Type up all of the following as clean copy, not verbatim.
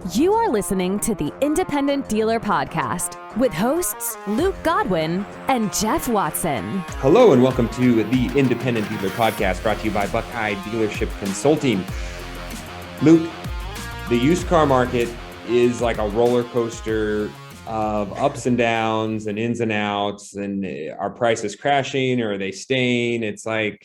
You are listening to the Independent Dealer Podcast with hosts Luke Godwin and Jeff Watson. Hello and welcome to the Independent Dealer Podcast brought to you by Buckeye Dealership Consulting. Luke, the used car market is like a roller coaster of ups and downs and ins and outs, and our prices crashing or are they staying? It's kind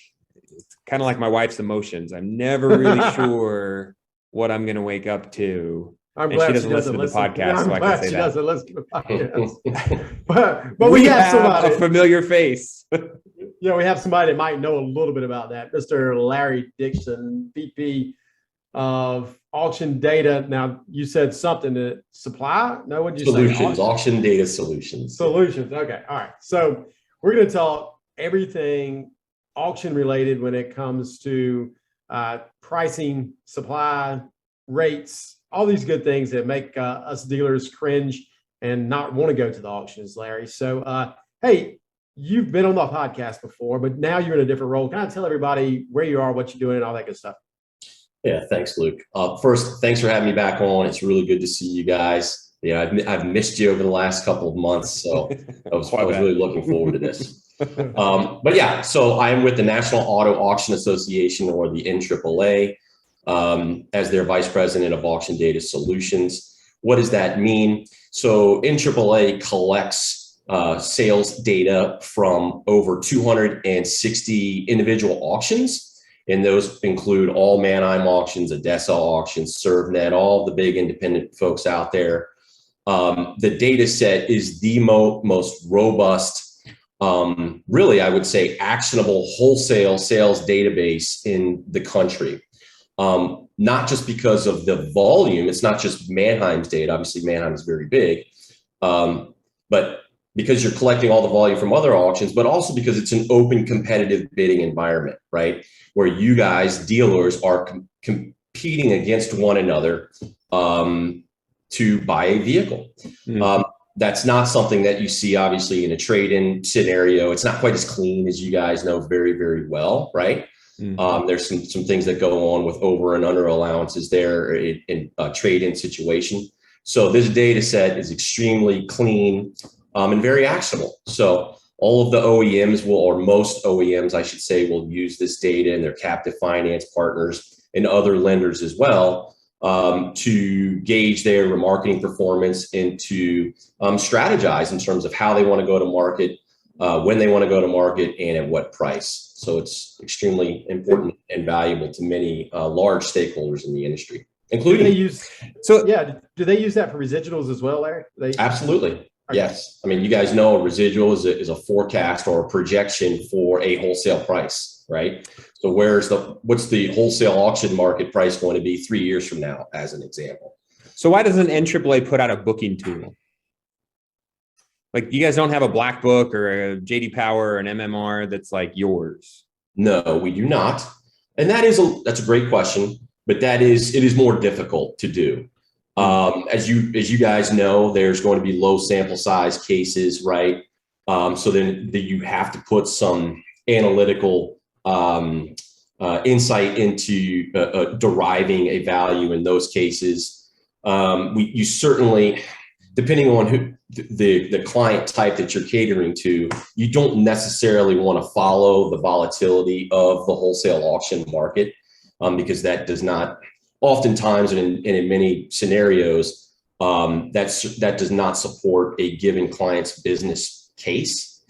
of like my wife's emotions. I'm never really sure what I'm going to wake up to. I'm glad she doesn't listen to the podcast, yeah, so I can say she that. doesn't listen to the podcast. but we have somebody, a familiar face. We have somebody that might know a little bit about that. Mr. Larry Dixon, VP of Auction Data. Now, you said something to supply? No, what did you say? Solutions, Auction Data Solutions. Solutions. Okay. All right. So we're going to talk everything auction related when it comes to pricing, supply, rates, all these good things that make us dealers cringe and not want to go to the auctions, Larry. So, hey, you've been on the podcast before, but now you're in a different role. Kind of tell everybody where you are, what you're doing, and all that good stuff. Yeah, thanks, Luke. First, thanks for having me back on. It's really good to see you guys. Yeah, I've missed you over the last couple of months, so I was really looking forward to this. But yeah, so I'm with the National Auto Auction Association, or the NAAA. As their Vice President of Auction Data Solutions. What does that mean? So NAAA collects sales data from over 260 individual auctions, and those include all Manheim auctions, ADESA auctions, ServNet, all the big independent folks out there. The data set is the most robust, really, I would say, actionable wholesale sales database in the country. Not just because of the volume, it's not just Manheim's data. Obviously, Manheim is very big, but because you're collecting all the volume from other auctions, but also because it's an open competitive bidding environment, right? Where you guys, dealers, are competing against one another to buy a vehicle. Mm-hmm. That's not something that you see, obviously, in a trade-in scenario. It's not quite as clean as you guys know very, very well, right? Mm-hmm. There's some things that go on with over and under allowances there in a trade-in situation. So this data set is extremely clean and very actionable. So all of the OEMs or most OEMs, I should say, will use this data, and their captive finance partners and other lenders as well to gauge their remarketing performance and to strategize in terms of how they want to go to market, when they want to go to market, and at what price. So it's extremely important and valuable to many large stakeholders in the industry, including. Do they use that for residuals as well, Larry? Absolutely. Okay. Yes. I mean, you guys know a residual is a forecast or a projection for a wholesale price, right? So what's the wholesale auction market price going to be 3 years from now, as an example? So why doesn't NAAA put out a booking tool? Like, you guys don't have a black book or a JD Power or an MMR that's like yours? No, we do not. And that's a great question, but it is more difficult to do. As you guys know, there's going to be low sample size cases, right? So then you have to put some analytical insight into deriving a value in those cases. You certainly, depending on who the client type that you're catering to, you don't necessarily want to follow the volatility of the wholesale auction market, because that does not, oftentimes and in many scenarios, that does not support a given client's business case.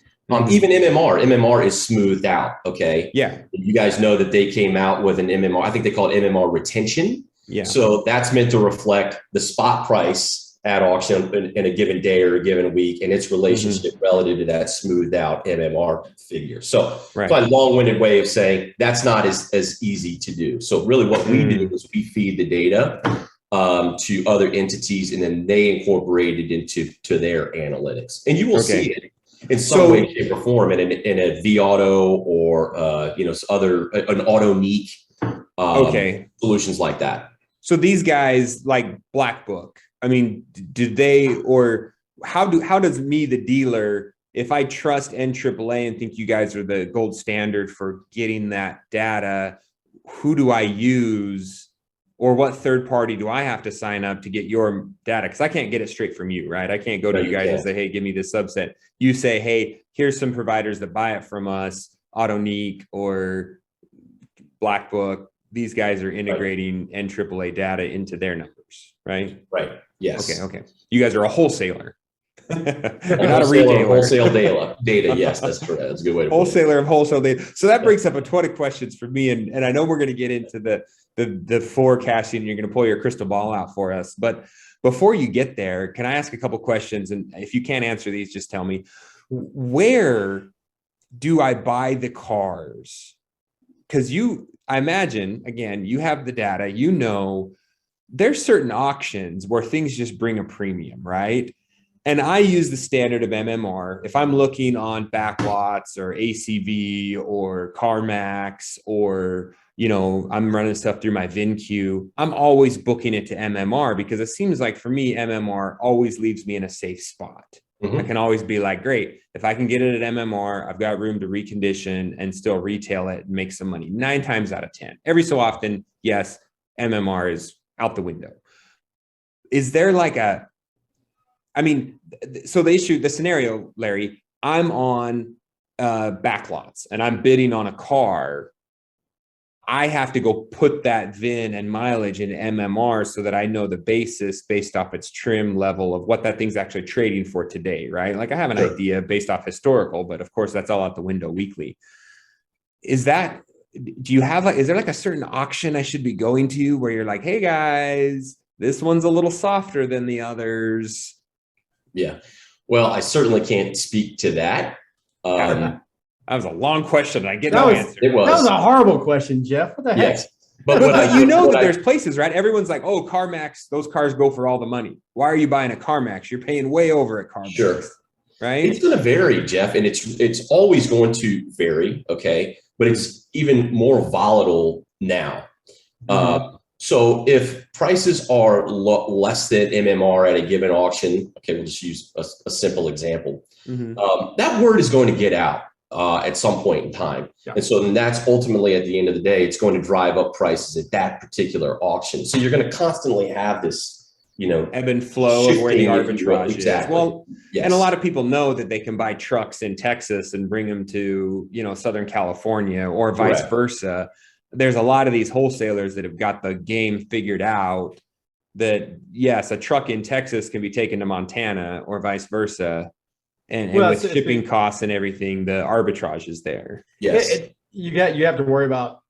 Even MMR is smoothed out. Okay. Yeah. You guys know that they came out with an MMR. I think they call it MMR retention. Yeah. So that's meant to reflect the spot price at auction in a given day or a given week, and its relationship relative to that smoothed out MMR figure. So it's a long-winded way of saying that's not as easy to do. So really what we do is we feed the data to other entities, and then they incorporate it into their analytics. And you will see it in some way, shape, or form in a vAuto or an AutoMeek solutions like that. So these guys like Black Book. I mean, do they, or how does me, the dealer, if I trust NAAA and think you guys are the gold standard for getting that data, who do I use or what third party do I have to sign up to get your data? Because I can't get it straight from you, right? I can't go to you guys and say, hey, give me this subset. You say, hey, here's some providers that buy it from us, Autonique or Black Book. These guys are integrating NAAA data into their numbers, right? Right. Yes. Okay. You guys are a wholesaler. You're not a Wholesaler retailer. Wholesale data. Yes, that's correct. That's a good way to put it. Wholesaler of wholesale data. So that brings up a ton of questions for me. And I know we're going to get into the forecasting. You're going to pull your crystal ball out for us. But before you get there, can I ask a couple questions? And if you can't answer these, just tell me. Where do I buy the cars? Because I imagine, again, you have the data, there's certain auctions where things just bring a premium, right? And I use the standard of MMR. If I'm looking on backlots or ACV or CarMax, or, I'm running stuff through my VinQ, I'm always booking it to MMR because it seems like for me, MMR always leaves me in a safe spot. I can always be like, great, if I can get it at MMR, I've got room to recondition and still retail it and make some money 9 times out of 10. Every so often, yes, MMR is out the window. Is there so the scenario, Larry, I'm on backlots and I'm bidding on a car. I have to go put that VIN and mileage in MMR so that I know the basis based off its trim level of what that thing's actually trading for today, right? Like I have an idea based off historical, but of course that's all out the window weekly. Is there like a certain auction I should be going to where you're like, hey guys, this one's a little softer than the others? Yeah. Well, I certainly can't speak to that. That was a long question. I get no answer. That was a horrible question, Jeff. What the heck? Yes. But there's places, right? Everyone's like, oh, CarMax, those cars go for all the money. Why are you buying a CarMax? You're paying way over at CarMax. Sure. Right? It's going to vary, Jeff, and it's always going to vary, okay? But it's even more volatile now. So if prices are less than MMR at a given auction, okay, we'll just use a simple example. That word is going to get out at some point in time. Yeah. And so then that's ultimately at the end of the day, it's going to drive up prices at that particular auction. So you're going to constantly have this, ebb and flow of where the arbitrage is. Well, yes. And a lot of people know that they can buy trucks in Texas and bring them to, Southern California or vice versa. There's a lot of these wholesalers that have got the game figured out that, yes, a truck in Texas can be taken to Montana or vice versa. And with shipping costs and everything, the arbitrage is there. Yes. You have to worry about,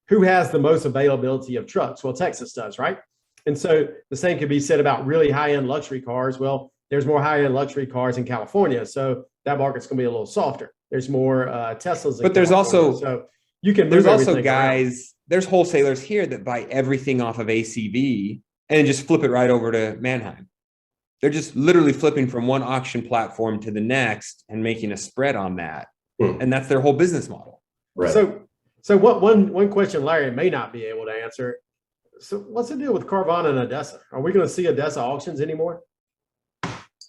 who has the most availability of trucks? Well, Texas does, right? And so the same could be said about really high-end luxury cars. Well, there's more high-end luxury cars in California, so that market's going to be a little softer. There's more Teslas. But there's also, so you can. There's also guys. There's wholesalers here that buy everything off of ACV and just flip it right over to Manheim. They're just literally flipping from one auction platform to the next and making a spread on that, and that's their whole business model. Right. So what one question Larry may not be able to answer. So what's the deal with Carvana and ADESA? Are we going to see ADESA auctions anymore?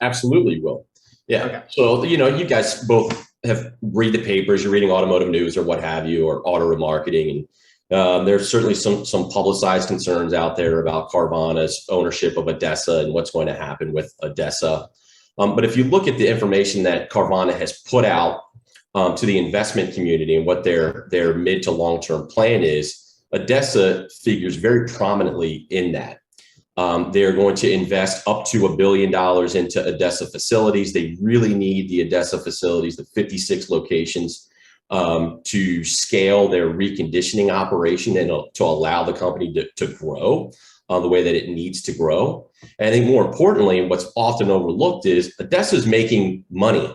Absolutely will. Yeah. Okay. So, you guys both have read the papers, you're reading Automotive News or what have you, or auto remarketing. And there's certainly some publicized concerns out there about Carvana's ownership of ADESA and what's going to happen with ADESA. But if you look at the information that Carvana has put out to the investment community and what their mid to long-term plan is, ADESA figures very prominently in that. They're going to invest up to $1 billion into ADESA facilities. They really need the ADESA facilities, the 56 locations, to scale their reconditioning operation and to allow the company to grow the way that it needs to grow. And I think more importantly, and what's often overlooked is ADESA is making money.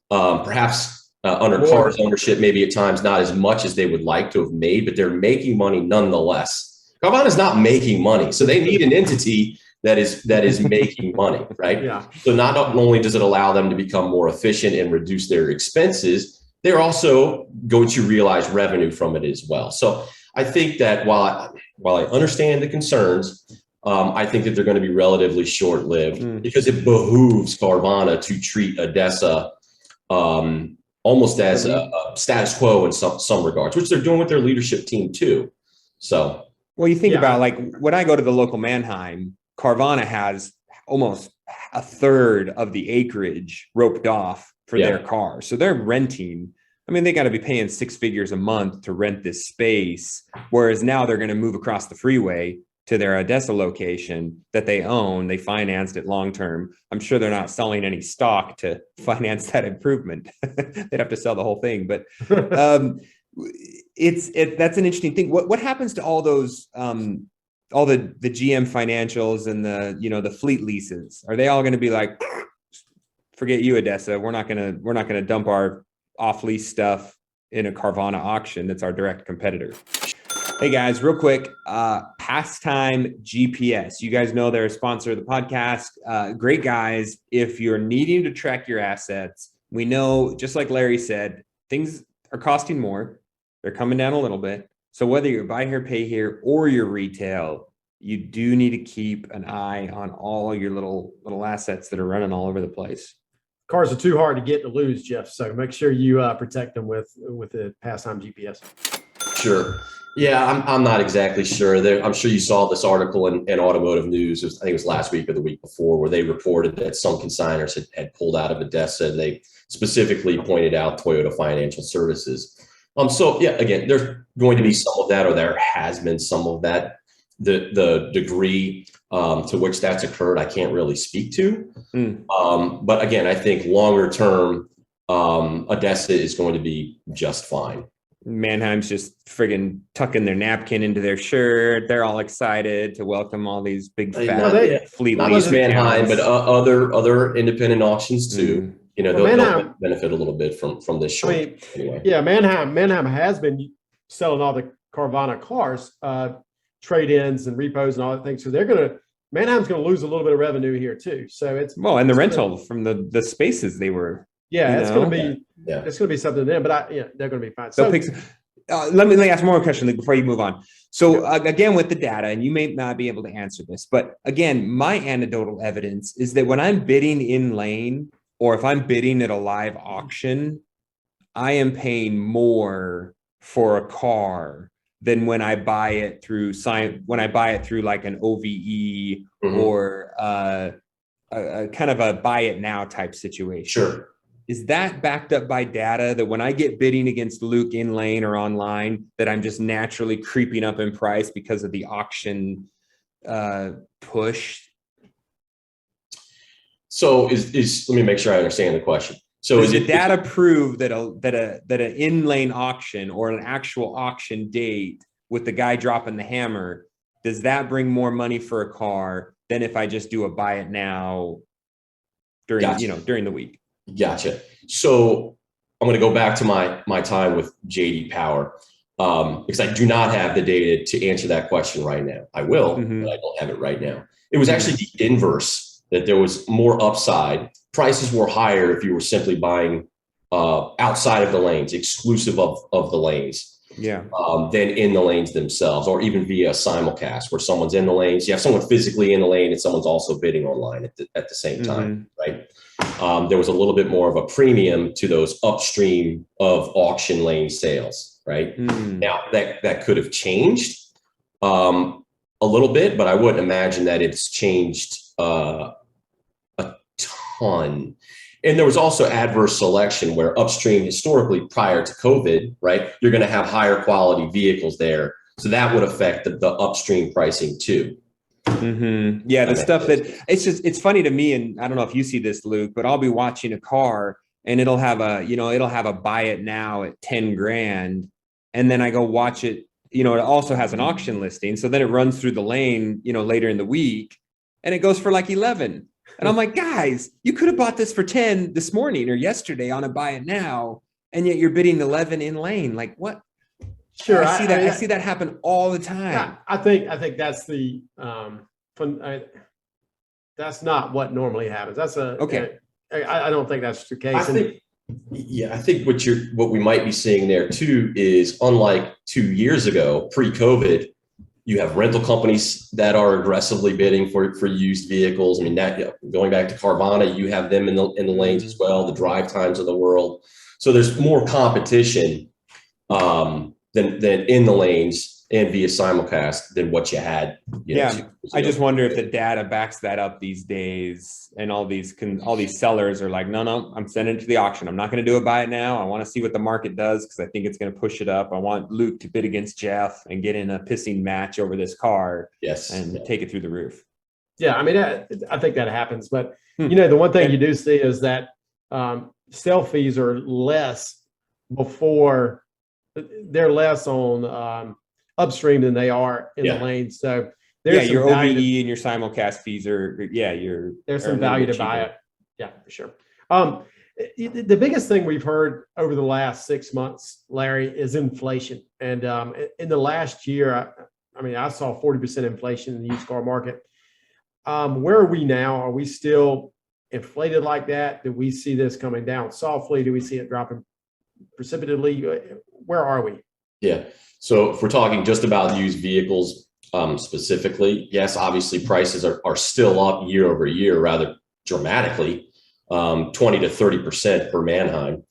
Perhaps under Car's ownership, maybe at times not as much as they would like to have made, but they're making money nonetheless. Carvana is not making money, so they need an entity that is making money, right? Yeah. So not only does it allow them to become more efficient and reduce their expenses, they're also going to realize revenue from it as well. So I think that while I understand the concerns, I think that they're going to be relatively short-lived because it behooves Carvana to treat ADESA almost as a status quo in some regards, which they're doing with their leadership team too. So, well, you think about like when I go to the local Manheim, Carvana has almost a third of the acreage roped off for their cars. So they're renting. I mean, they got to be paying 6 figures a month to rent this space. Whereas now they're going to move across the freeway to their Odessa location that they own. They financed it long-term. I'm sure they're not selling any stock to finance that improvement. They'd have to sell the whole thing, but that's an interesting thing. What happens to all those, all the GM financials and the fleet leases? Are they all going to be like, forget you, Odessa. We're not going to dump our off-lease stuff in a Carvana auction that's our direct competitor. Hey guys, real quick, Pastime GPS. You guys know they're a sponsor of the podcast. Great guys. If you're needing to track your assets, we know, just like Larry said, things are costing more. They're coming down a little bit. So whether you're buy here, pay here, or you're retail, you do need to keep an eye on all your little assets that are running all over the place. Cars are too hard to get to lose, Jeff. So make sure you protect them with the Pastime GPS. Sure. Yeah, I'm not exactly sure. I'm sure you saw this article in Automotive News. I think it was last week or the week before, where they reported that some consigners had pulled out of Odessa, and they specifically pointed out Toyota Financial Services. So yeah, again, there's going to be some of that, or there has been some of that. The degree to which that's occurred, I can't really speak to. But again, I think longer term, Odessa is going to be just fine. Manheim's just friggin' tucking their napkin into their shirt. They're all excited to welcome all these big fat fleet not lease just Manheim, but other independent auctions too. They'll benefit a little bit from this short. Anyway. Yeah, Manheim has been selling all the Carvana cars, trade-ins and repos and all that things. So Manheim's going to lose a little bit of revenue here too. So and the rental from the spaces they were. Yeah, it's going to be something to them, but they're going to be fine. So let me ask one more question before you move on. So again, with the data, and you may not be able to answer this, but again, my anecdotal evidence is that when I'm bidding in lane, or if I'm bidding at a live auction, I am paying more for a car than when I buy it through like an OVE or a kind of a buy it now type situation. Sure. Is that backed up by data that when I get bidding against Luke in lane or online, that I'm just naturally creeping up in price because of the auction push? So let me make sure I understand the question. So is the data prove that an in lane auction or an actual auction date with the guy dropping the hammer, does that bring more money for a car than if I just do a buy it now during the week? Gotcha. So I'm going to go back to my time with JD Power because I do not have the data to answer that question right now. I will, but I don't have it right now. It was actually the inverse, that there was more upside. Prices were higher if you were simply buying outside of the lanes, exclusive of the lanes, than in the lanes themselves, or even via simulcast where someone's in the lanes. You have someone physically in the lane and someone's also bidding online at the same time, right? There was a little bit more of a premium to those upstream of auction lane sales, right? Now that could have changed a little bit, but I wouldn't imagine that it's changed a ton. And there was also adverse selection where upstream historically prior to COVID, right, you're going to have higher quality vehicles there. So that would affect the upstream pricing too. Yeah, the stuff that it's funny to me, and I don't know if you see this, Luke, but I'll be watching a car and it'll have a buy it now at 10 grand. And then I go watch it, it also has an auction listing. So then it runs through the lane, later in the week and it goes for like 11. And I'm like, guys, you could have bought this for 10 this morning or yesterday on a buy it now. And yet you're bidding 11 in lane. Like what? Sure. I see that happen all the time. I think that's the, that's not what normally happens. I don't think that's the case. I think what we might be seeing there too is, unlike 2 years ago, pre-COVID, you have rental companies that are aggressively bidding for used vehicles. I mean, that going back to Carvana, you have them in the lanes as well, the drive times of the world. So there's more competition than in the lanes. and via simulcast than what you had. I just wonder if the data backs that up these days, and all these sellers are like, no, I'm sending it to the auction. I'm not going to do it by it now. I want to see what the market does because I think it's going to push it up. I want Luke to bid against Jeff and get in a pissing match over this car. Yes, and take it through the roof. Yeah, I mean, I think that happens, but the one thing you do see is that sale fees are less before. They're less on upstream than they are in the lane. So there's your OBE and your simulcast fees there's some value to buy it. Yeah, for sure. The biggest thing we've heard over the last 6 months, Larry, is inflation. And in the last year, I saw 40% inflation in the used car market. Where are we now? Are we still inflated like that? Do we see this coming down softly? Do we see it dropping precipitously? Where are we? Yeah. So if we're talking just about used vehicles specifically, yes, obviously prices are still up year over year, rather dramatically, 20 to 30% per Manheim.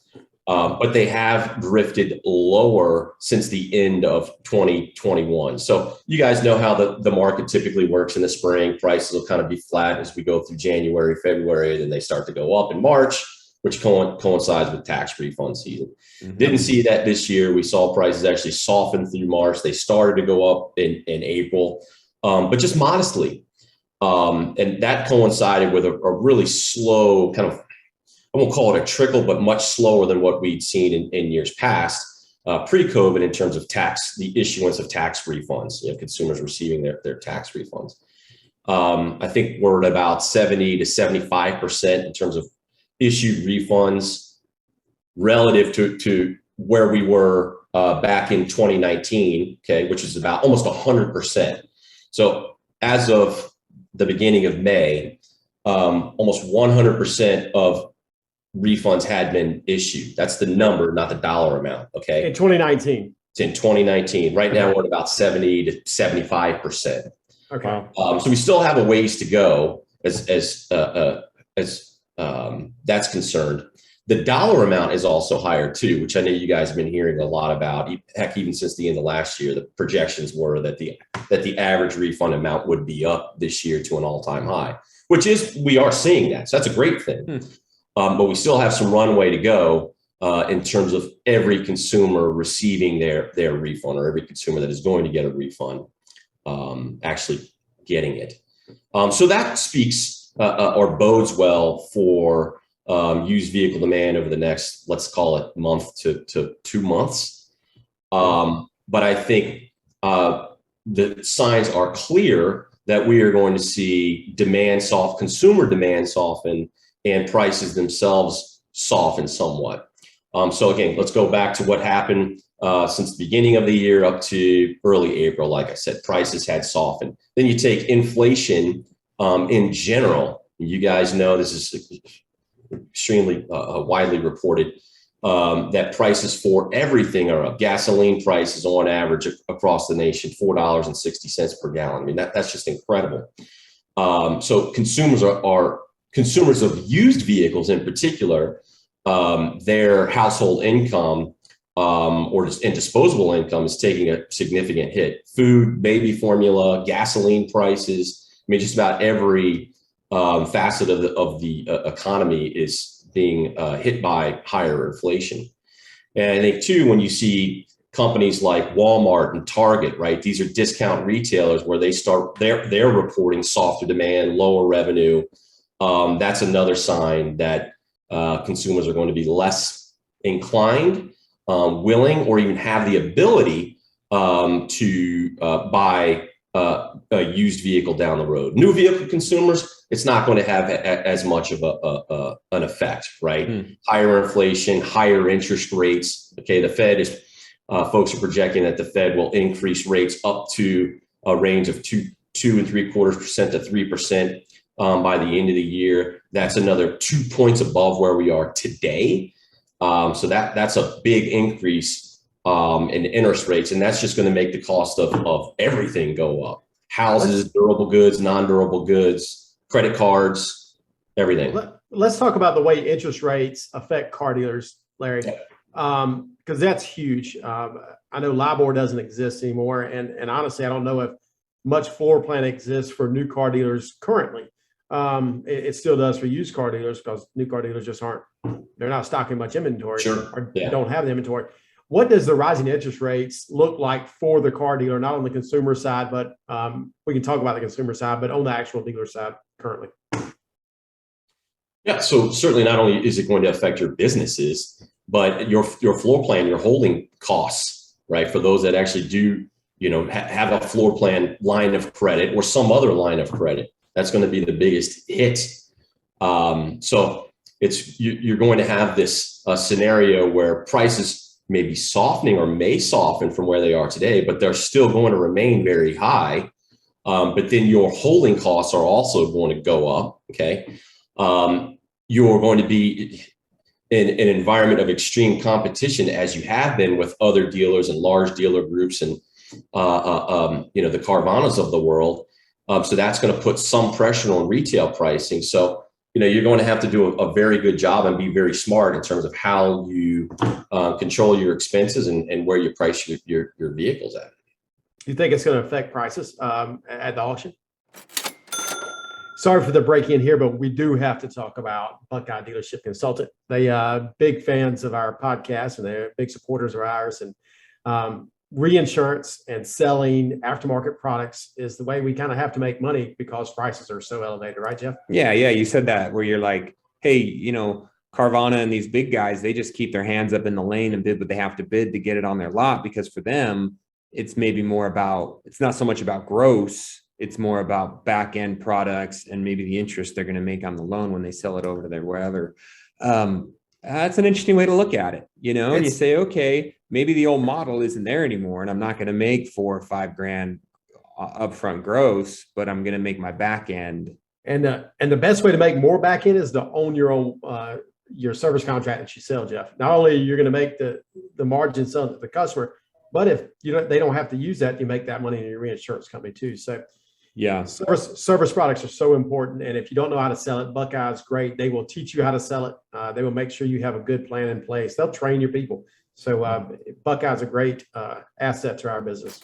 But they have drifted lower since the end of 2021. So you guys know how the market typically works in the spring. Prices will kind of be flat as we go through January, February, and then they start to go up in March, which coincides with tax refund season. Didn't see that this year. We saw prices actually soften through March. They started to go up in April, but just modestly. And that coincided with a really slow kind of, I won't call it a trickle, but much slower than what we'd seen in years past, pre-COVID, in terms of the issuance of tax refunds, consumers receiving their tax refunds. I think we're at about 70 to 75% in terms of issued refunds relative to where we were back in 2019, which is about almost 100%. So as of the beginning of May, almost 100% of refunds had been issued. That's the number, not the dollar amount. Okay. In 2019. It's in 2019. Right now we're at about 70 to 75%. Okay. So we still have a ways to go as that's concerned. The dollar amount is also higher too, which I know you guys have been hearing a lot about. Heck, even since the end of last year, the projections were that the average refund amount would be up this year to an all-time high, we are seeing that. So that's a great thing. But we still have some runway to go in terms of every consumer receiving their refund, or every consumer that is going to get a refund actually getting it. So that speaks or bodes well for used vehicle demand over the next, let's call it, month to 2 months. But I think the signs are clear that we are going to see consumer demand soften, and prices themselves soften somewhat. So again, let's go back to what happened since the beginning of the year up to early April. Like I said, prices had softened. Then you take inflation in general. You guys know this is extremely widely reported, that prices for everything are up. Gasoline prices on average across the nation, $4.60 per gallon. I mean, that's just incredible. So consumers consumers of used vehicles in particular, their household income and disposable income is taking a significant hit. Food, baby formula, gasoline prices. I mean, just about every facet of the economy is being hit by higher inflation. And I think too, when you see companies like Walmart and Target, right? These are discount retailers where they're reporting softer demand, lower revenue. That's another sign that consumers are going to be less inclined, willing, or even have the ability to buy a used vehicle down the road. New vehicle consumers, it's not going to have as much of an effect, right? Higher inflation, higher interest rates. Okay, the Fed is, folks are projecting that the Fed will increase rates up to a range of 2.75% to 3%. By the end of the year. That's another 2 points above where we are today. So that's a big increase in interest rates, and that's just going to make the cost of everything go up. Houses, durable goods, non-durable goods, credit cards, everything. Let's talk about the way interest rates affect car dealers, Larry. because that's huge. I know LIBOR doesn't exist anymore, and honestly, I don't know if much floor plan exists for new car dealers currently. It still does for used car dealers because new car dealers just they're not stocking much inventory or don't have the inventory. What does the rising interest rates look like for the car dealer, not on the consumer side, but we can talk about the consumer side, but on the actual dealer side currently? Yeah, so certainly not only is it going to affect your businesses, but your floor plan, your holding costs, right? For those that actually do, have a floor plan line of credit or some other line of credit, that's going to be the biggest hit. So you're going to have this scenario where prices may be softening or may soften from where they are today, but they're still going to remain very high. But then your holding costs are also going to go up. Okay. You're going to be in an environment of extreme competition, as you have been with other dealers and large dealer groups and the Carvanas of the world. So that's going to put some pressure on retail pricing. So you're going to have to do a very good job and be very smart in terms of how you control your expenses and where you price your vehicles at. You think it's going to affect prices at the auction? Sorry for the break in here, but we do have to talk about Buckeye Dealership Consultant. They big fans of our podcast and they're big supporters of ours. And reinsurance and selling aftermarket products is the way we kind of have to make money because prices are so elevated, right, Jeff? Yeah. You said that where you're like, hey, Carvana and these big guys, they just keep their hands up in the lane and bid what they have to bid to get it on their lot, because for them, it's maybe it's not so much about gross. It's more about back end products and maybe the interest they're going to make on the loan when they sell it over to their wherever. That's an interesting way to look at it, and you say, okay, maybe the old model isn't there anymore and I'm not going to make $4 or $5 grand upfront gross, but I'm going to make my back end. And the best way to make more back end is to own your own, your service contract that you sell, Jeff. Not only you're going to make the margin selling to the customer, but if they don't have to use that, you make that money in your reinsurance company too. So yeah, service products are so important. And if you don't know how to sell it, Buckeye's great. They will teach you how to sell it. They will make sure you have a good plan in place. They'll train your people. So Buckeye's a great asset to our business.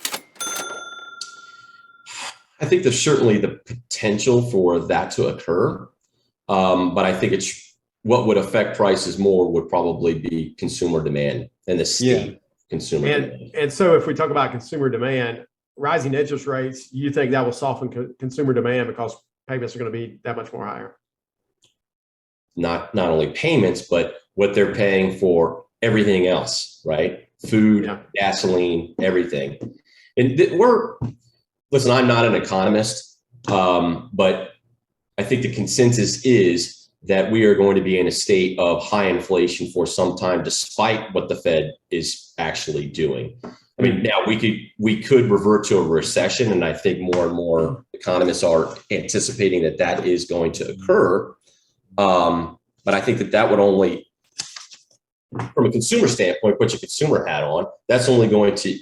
I think there's certainly the potential for that to occur. But I think what would affect prices more would probably be consumer demand and the state. Yeah. Consumer demand. And so if we talk about consumer demand, rising interest rates, you think that will soften consumer demand because payments are going to be that much more higher? Not only payments, but what they're paying for everything else, right? Food, gasoline, everything. And listen, I'm not an economist, but I think the consensus is that we are going to be in a state of high inflation for some time, despite what the Fed is actually doing. I mean, now we could revert to a recession, and I think more and more economists are anticipating that is going to occur. But I think that would only, from a consumer standpoint, put your consumer hat on. That's only going to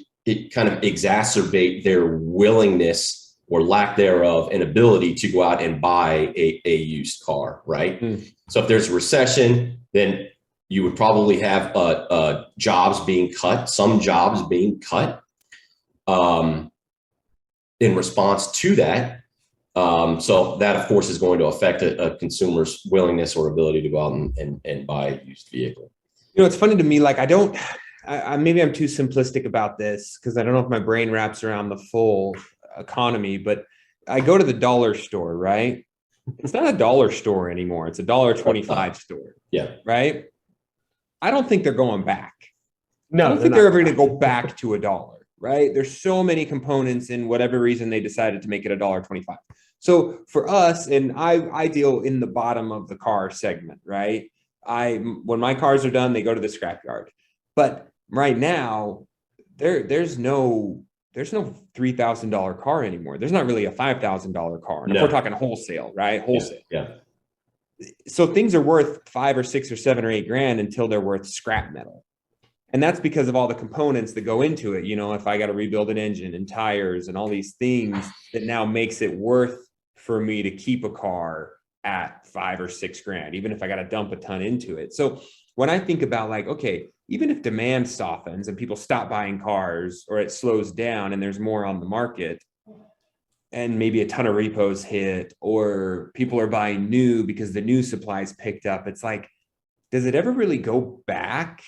kind of exacerbate their willingness or lack thereof and ability to go out and buy a used car, right? So if there's a recession, then you would probably have jobs being cut, some jobs being cut in response to that. So that, of course, is going to affect a consumer's willingness or ability to go out and buy a used vehicle. It's funny to me, like maybe I'm too simplistic about this because I don't know if my brain wraps around the full economy, but I go to the dollar store, right? It's not a dollar store anymore. It's a $1.25 store. Yeah. Right. I don't think they're going back. No, I don't think they're ever going to go back to $1, right? There's so many components in whatever reason they decided to make it $1.25. So for us, and I deal in the bottom of the car segment, right? When my cars are done, they go to the scrapyard. But right now, there's no $3,000 car anymore. There's not really a $5,000 car. And if we're talking wholesale, right? Wholesale. Yeah. So things are worth $5 or $6 or $7 or $8 grand until they're worth scrap metal. And that's because of all the components that go into it. If I got to rebuild an engine and tires and all these things that now makes it worth for me to keep a car at $5 or $6 grand, even if I got to dump a ton into it. So when I think about okay, even if demand softens and people stop buying cars, or it slows down and there's more on the market, and maybe a ton of repos hit, or people are buying new because the new supply's picked up, it's like, does it ever really go back?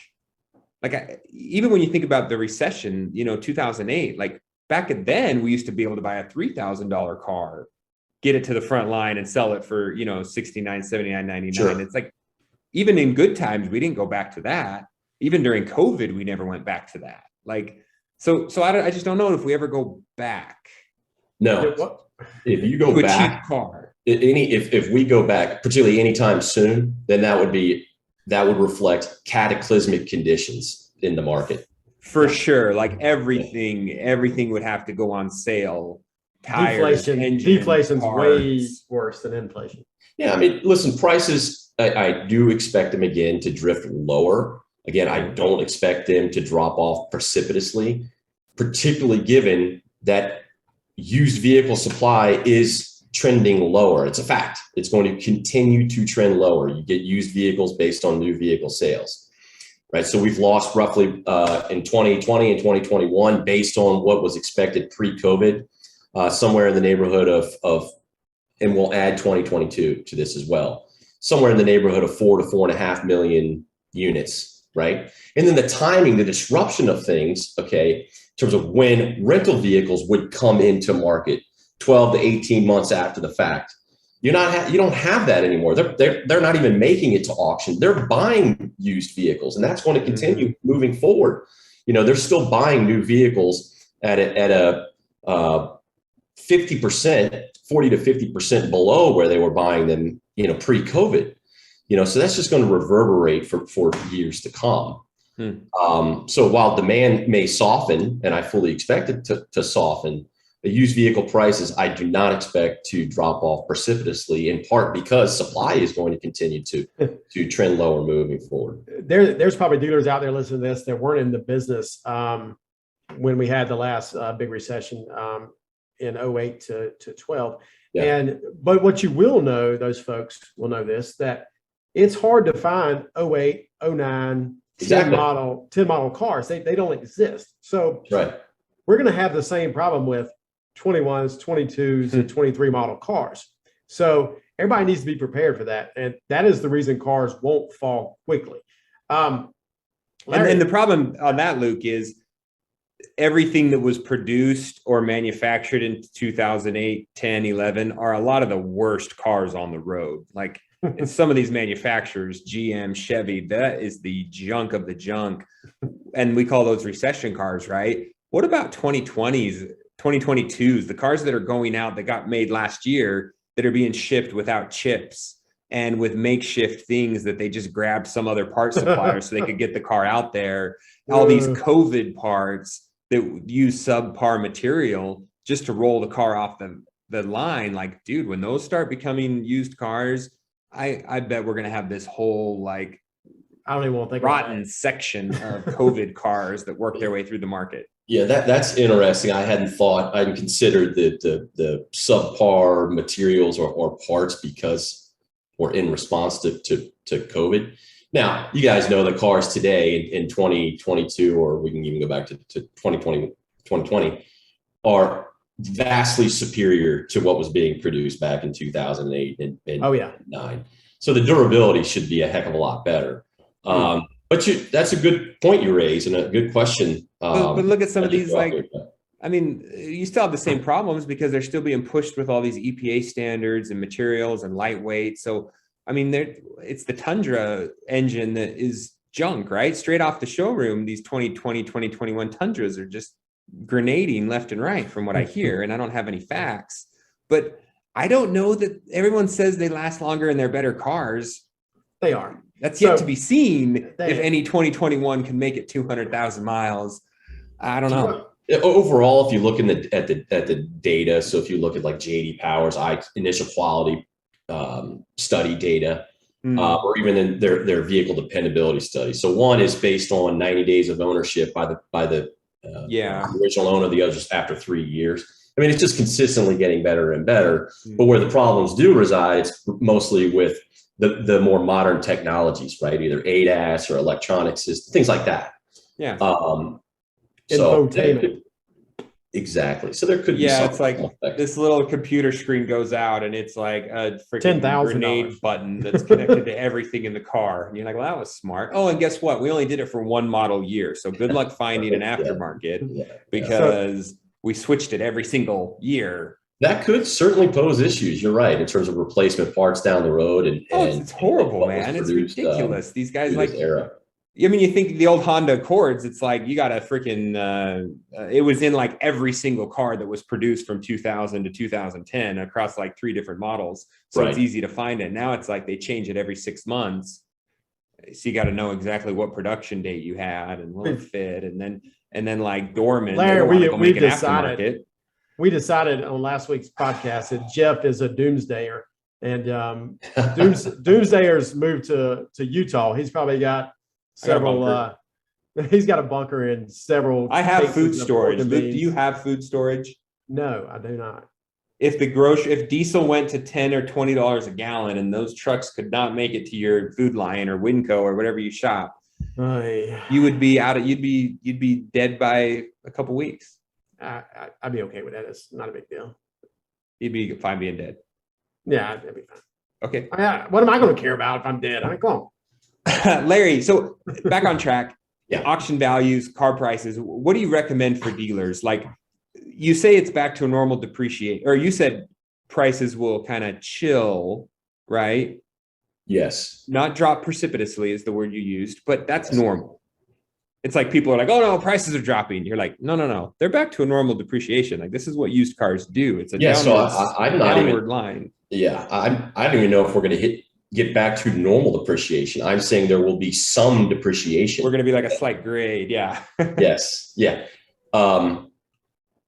Like, even when you think about the recession, 2008, like back then we used to be able to buy a $3,000 car, get it to the front line and sell it for, $69, $79, $99. Sure. It's like, even in good times, we didn't go back to that. Even during COVID, we never went back to that. Like, so I just don't know if we ever go back. No, if you go to a back, cheap car. if we go back, particularly anytime soon, then that would reflect cataclysmic conditions in the market. For sure. Like everything would have to go on sale. Tires, deflation's way worse than inflation. Yeah, I mean, listen, prices, I do expect them again to drift lower. Again, I don't expect them to drop off precipitously, particularly given that used vehicle supply is trending lower. It's a fact. It's going to continue to trend lower. You get used vehicles based on new vehicle sales, right? So we've lost roughly in 2020 and 2021, based on what was expected pre-COVID, somewhere in the neighborhood of, and we'll add 2022 to this as well, somewhere in the neighborhood of 4 to 4.5 million units, right? And then the timing, the disruption of things, okay, in terms of when rental vehicles would come into market 12 to 18 months after the fact. You don't have that anymore. They're not even making it to auction. They're buying used vehicles, and that's going to continue moving forward. They're still buying new vehicles at a 50%, 40 to 50% below where they were buying them, pre-COVID. So that's just going to reverberate for years to come. So while demand may soften, and I fully expect it to soften, the used vehicle prices, I do not expect to drop off precipitously, in part because supply is going to continue to trend lower moving forward. There's probably dealers out there listening to this that weren't in the business when we had the last big recession in 08 to 12. Yeah. But what you will know, those folks will know this, that it's hard to find 08, 09, Exactly. 10 model cars. They don't exist. So Right. we're going to have the same problem with 21s, 22s, and 23 model cars. So everybody needs to be prepared for that. And that is the reason cars won't fall quickly. And the problem on that, Luke, is everything that was produced or manufactured in 2008, 10, 11 are a lot of the worst cars on the road. Like, and some of these manufacturers, GM, Chevy, that is the junk of the junk. And we call those recession cars, right? What about 2020s, 2022s, the cars that are going out that got made last year that are being shipped without chips and with makeshift things that they just grabbed some other part supplier so they could get the car out there? All these COVID parts that use subpar material just to roll the car off the line. Like, dude, when those start becoming used cars, I bet we're going to have this whole, like, I don't even want to think rotten section of COVID cars that work their way through the market. Yeah, that's interesting. I hadn't considered the subpar materials or parts because or in response to COVID. Now, you guys know the cars today in 2022, or we can even go back to 2020, are vastly superior to what was being produced back in 2008 and 9. So the durability should be a heck of a lot better. But that's a good point you raise and a good question. But look at some of these, like, I mean, you still have the same problems because they're still being pushed with all these EPA standards and materials and lightweight. So, I mean, it's the Tundra engine that is junk, right? Straight off the showroom, these 2020, 2021 Tundras are just grenading left and right from what I hear. And I don't have any facts, but I don't know that everyone says they last longer and they're better cars. They are. That's yet to be seen if any 2021 can make it 200,000 miles. I don't know. Overall, if you look at the data, so if you look at like J.D. Power's initial quality study data, or even in their vehicle dependability study. So one is based on 90 days of ownership by the original owner, the others after 3 years. I mean, it's just consistently getting better and better. But where the problems do reside, it's mostly with the more modern technologies, right? Either ADAS or electronics, things like that. Yeah. Infotainment. Exactly. So there could be it's like effect. This little computer screen goes out and it's like a freaking $10,000 grenade button that's connected to everything in the car. And you're like, well, that was smart. Oh, and guess what? We only did it for one model year. So good luck finding an aftermarket because we switched it every single year. That could certainly pose issues. You're right, in terms of replacement parts down the road. And it's horrible, man. It's ridiculous. These guys like era. I mean, you think the old Honda Accords, it's like you got a freaking, it was in like every single car that was produced from 2000 to 2010 across like 3 different models. So It's easy to find it. Now it's like they change it every 6 months. So you got to know exactly what production date you had and will it fit. And then like Dorman, Larry, we decided on last week's podcast that Jeff is a doomsdayer. And doomsdayers moved to Utah. He's probably got several he's got a bunker in several. I have food storage. Luke, do you have food storage? No, I do not. If diesel went to $10 or $20 a gallon and those trucks could not make it to your Food Lion or Winco or whatever you shop, you would be you'd be dead by a couple weeks. I'd be okay with that. It's not a big deal. You'd be fine being dead. Yeah, that'd be fine. Okay. What am I going to care about if I'm dead? I mean, come on. Larry, so back on track. Yeah. Auction values, car prices. What do you recommend for dealers? Like you say it's back to a normal depreciation, or you said prices will kind of chill, right? Yes. Not drop precipitously is the word you used, but that's normal. It's like people are like, oh no, prices are dropping. You're like, no. They're back to a normal depreciation. Like this is what used cars do. It's a downward line. Yeah. I don't even know if we're going to get back to normal depreciation. I'm saying there will be some depreciation. We're going to be like a slight grade. Yeah. Yes. Yeah.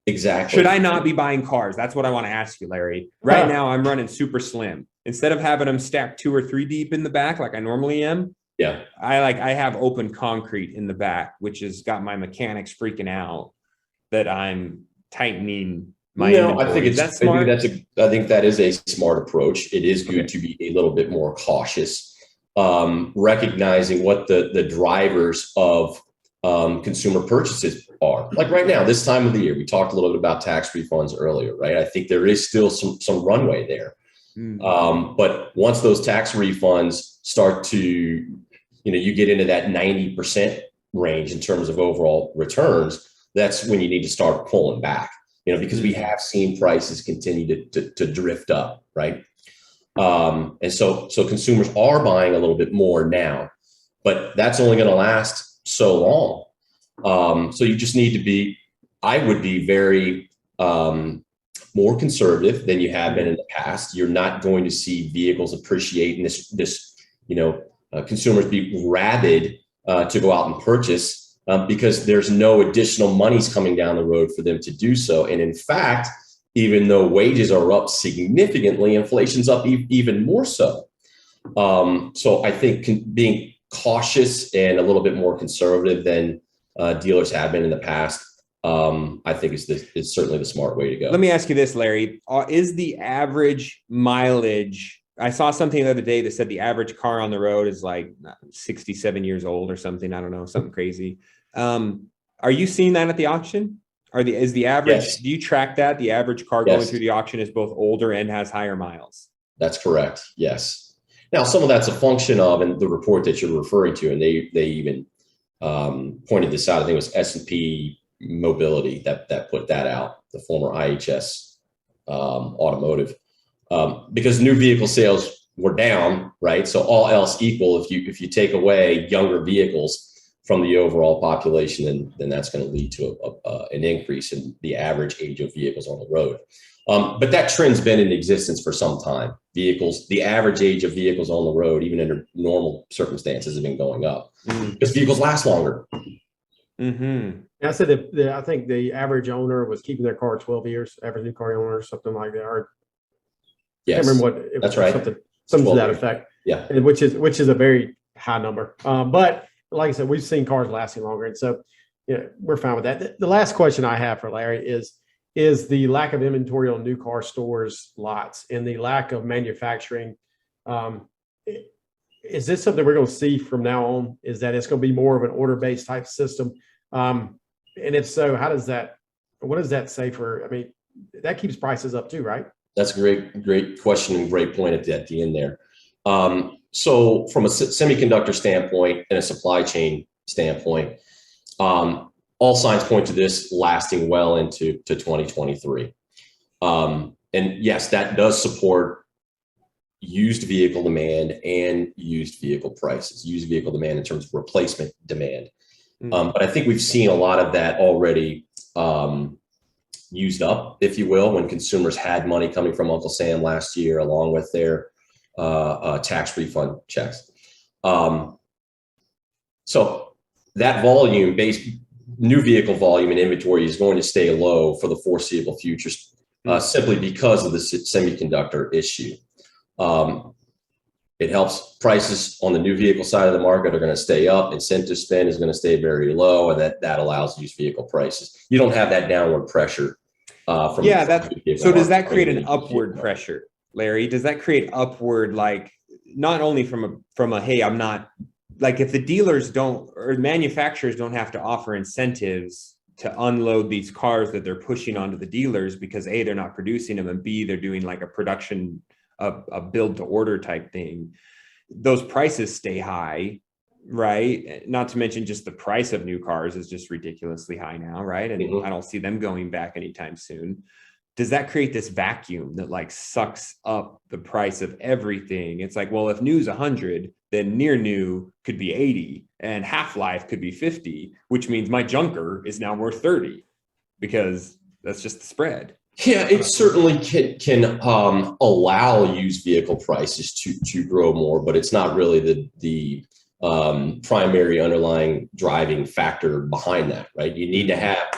Exactly. Should I not be buying cars? That's what I want to ask you, Larry. Right now I'm running super slim. Instead of having them stacked 2 or 3 deep in the back, like I normally am. Yeah. I have open concrete in the back, which has got my mechanics freaking out that I'm tightening my inventory. I think that's smart. I think that is a smart approach. It is good to be a little bit more cautious, recognizing what the drivers of consumer purchases are. Like right now, this time of the year, we talked a little bit about tax refunds earlier, right? I think there is still some runway there. But once those tax refunds start to, you get into that 90% range in terms of overall returns, that's when you need to start pulling back. Because we have seen prices continue to drift up, right? And so consumers are buying a little bit more now, but that's only going to last so long. So you just need to I would be very more conservative than you have been in the past. You're not going to see vehicles appreciate and consumers be rabid to go out and purchase. Because there's no additional monies coming down the road for them to do so. And in fact, even though wages are up significantly, inflation's up even more so. So I think being cautious and a little bit more conservative than dealers have been in the past, I think is certainly the smart way to go. Let me ask you this, Larry. Is the average mileage, I saw something the other day that said the average car on the road is like 67 years old or something. I don't know, something crazy. Are you seeing that at the auction? Is the average, yes. Do you track that? The average car going through the auction is both older and has higher miles. That's correct. Yes. Now, some of that's a function of, and the report that you're referring to, and they even pointed this out. I think it was S&P Mobility that put that out, the former IHS Automotive, because new vehicle sales were down, right? So all else equal, if you take away younger vehicles from the overall population, then that's going to lead to an increase in the average age of vehicles on the road. But that trend's been in existence for some time. The average age of vehicles on the road, even under normal circumstances, have been going up because vehicles last longer. Mm-hmm. I said that I think the average owner was keeping their car 12 years, average new car owner, something like that. Or yes, I can't remember what. That's right. Something to that effect. Yeah, and which is a very high number. But like I said, we've seen cars lasting longer, and so we're fine with that. The last question I have for Larry is the lack of inventory on new car stores lots and the lack of manufacturing is this something we're going to see from now on? Is that it's going to be more of an order-based type system? And if so, what does that say for, I mean, that keeps prices up too, right? That's a great question and great point at the end there. So from a semiconductor standpoint and a supply chain standpoint, all signs point to this lasting well into 2023. And yes, that does support used vehicle demand and used vehicle prices, used vehicle demand in terms of replacement demand. But I think we've seen a lot of that already used up, if you will, when consumers had money coming from Uncle Sam last year, along with their tax refund checks. So that new vehicle volume and inventory is going to stay low for the foreseeable future, simply because of the semiconductor issue. It helps prices on the new vehicle side of the market are going to stay up. Incentive spend is going to stay very low, and that allows used vehicle prices. You don't have that downward pressure. So does that create an upward pressure, Larry? Does that create upward, like, not only from a hey, I'm not, like, if the dealers don't or manufacturers don't have to offer incentives to unload these cars that they're pushing onto the dealers because A, they're not producing them, and B, they're doing like a production, a build to order type thing, those prices stay high, right? Not to mention just the price of new cars is just ridiculously high now, right? And I don't see them going back anytime soon. Does that create this vacuum that like sucks up the price of everything? It's like, well, if new's 100, then near new could be 80 and half-life could be 50, which means my junker is now worth 30 because that's just the spread. Yeah, it certainly can allow used vehicle prices to grow more, but it's not really the primary underlying driving factor behind that, right?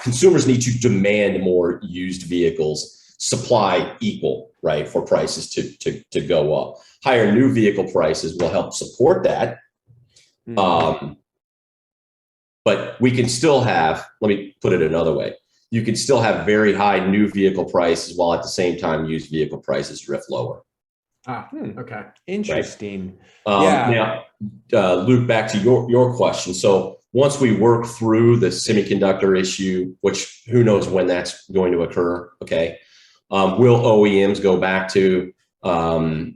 Consumers need to demand more used vehicles, supply equal, right, for prices to go up. Higher new vehicle prices will help support that. But we can still have, let me put it another way. You can still have very high new vehicle prices while at the same time used vehicle prices drift lower. Okay. Interesting. Now, Luke, back to your question. So once we work through the semiconductor issue, which who knows when that's going to occur, okay, will OEMs go back to a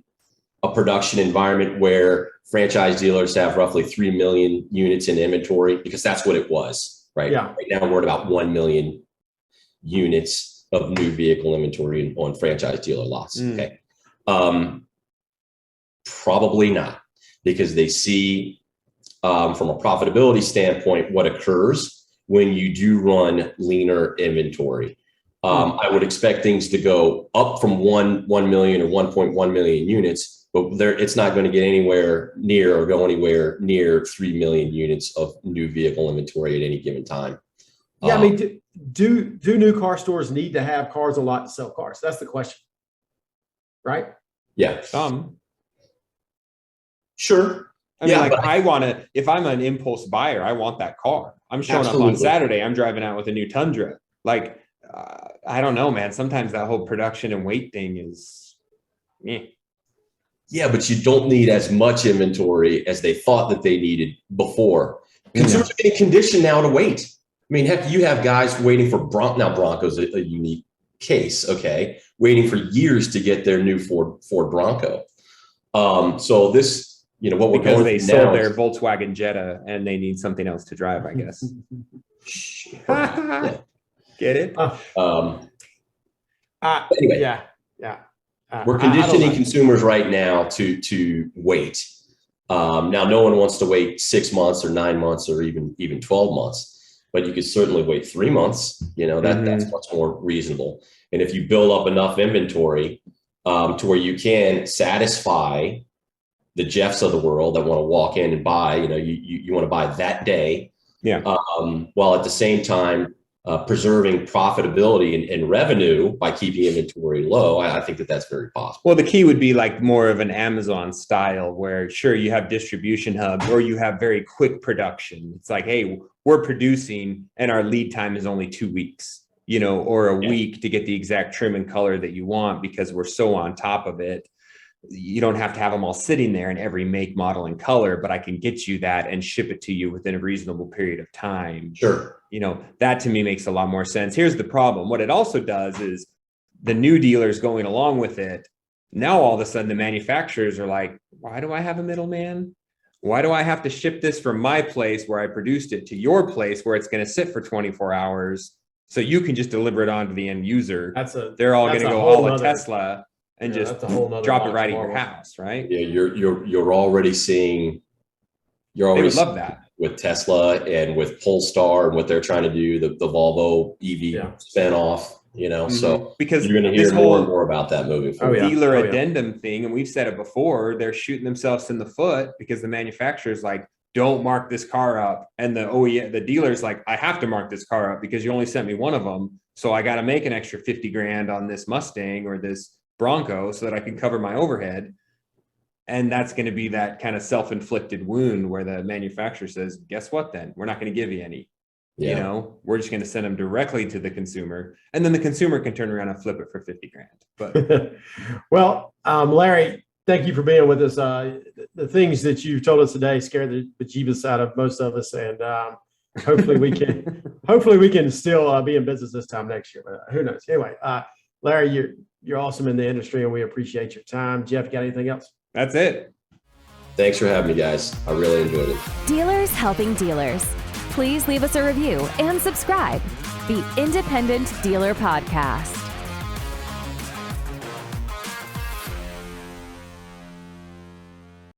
production environment where franchise dealers have roughly 3 million units in inventory? Because that's what it was, right? Yeah. Right now we're at about 1 million units of new vehicle inventory on franchise dealer lots. Okay. Probably not, because they see from a profitability standpoint what occurs when you do run leaner inventory. I would expect things to go up from 1 million or 1.1 million units, but it's not going to get anywhere near or go anywhere near 3 million units of new vehicle inventory at any given time. Yeah, I mean, do new car stores need to have cars a lot to sell cars? That's the question, right? Yeah. Sure. I mean, like, if I'm an impulse buyer, I want that car. I'm showing up on Saturday, I'm driving out with a new Tundra. Like, I don't know, man. Sometimes that whole production and weight thing is, Yeah, but you don't need as much inventory as they thought that they needed before. Consumers are getting conditioned now to wait. I mean, heck, you have guys waiting for now Bronco's a unique case, okay, waiting for years to get their new Ford Bronco. So this, what we're because going they through now sold their Volkswagen Jetta and they need something else to drive, I guess. Get it? Anyway, yeah. We're conditioning consumers right now to wait. Now, no one wants to wait 6 months or 9 months or even 12 months, but you could certainly wait 3 months. That's much more reasonable. And if you build up enough inventory to where you can satisfy the Jeffs of the world that want to walk in and buy, you want to buy that day, while at the same time preserving profitability and revenue by keeping inventory low, I think that's very possible. Well, the key would be like more of an Amazon style where, sure, you have distribution hubs or you have very quick production. It's like, hey, we're producing and our lead time is only 2 weeks, or a week to get the exact trim and color that you want because we're so on top of it. you don't have to have them all sitting there in every make, model, and color, but I can get you that and ship it to you within a reasonable period of time. Sure. That to me makes a lot more sense. Here's the problem. What it also does is the new dealers going along with it. Now, all of a sudden, the manufacturers are like, why do I have a middleman? Why do I have to ship this from my place where I produced it to your place where it's going to sit for 24 hours? So you can just deliver it on to the end user. They're all going to go all of Tesla and just drop it right at your house, right? Yeah, you're already seeing. They would love that with Tesla and with Polestar and what they're trying to do, the Volvo EV spin-off. So because you're going to hear more and more about that moving forward. Dealer addendum thing, and we've said it before, they're shooting themselves in the foot because the manufacturer's like, don't mark this car up, and the dealer's like, I have to mark this car up because you only sent me one of them, so I got to make an extra 50 grand on this Mustang or this Bronco so that I can cover my overhead. And that's going to be that kind of self-inflicted wound where the manufacturer says, guess what, then we're not going to give you any. We're just going to send them directly to the consumer, and then the consumer can turn around and flip it for 50 grand. But well, Larry, thank you for being with us. The things that you've told us today scare the bejeebus out of most of us, and hopefully we can still be in business this time next year. But who knows? Anyway, Larry, you're awesome in the industry, and we appreciate your time. Jeff, got anything else? That's it. Thanks for having me, guys. I really enjoyed it. Dealers helping dealers. Please leave us a review and subscribe. The Independent Dealer Podcast.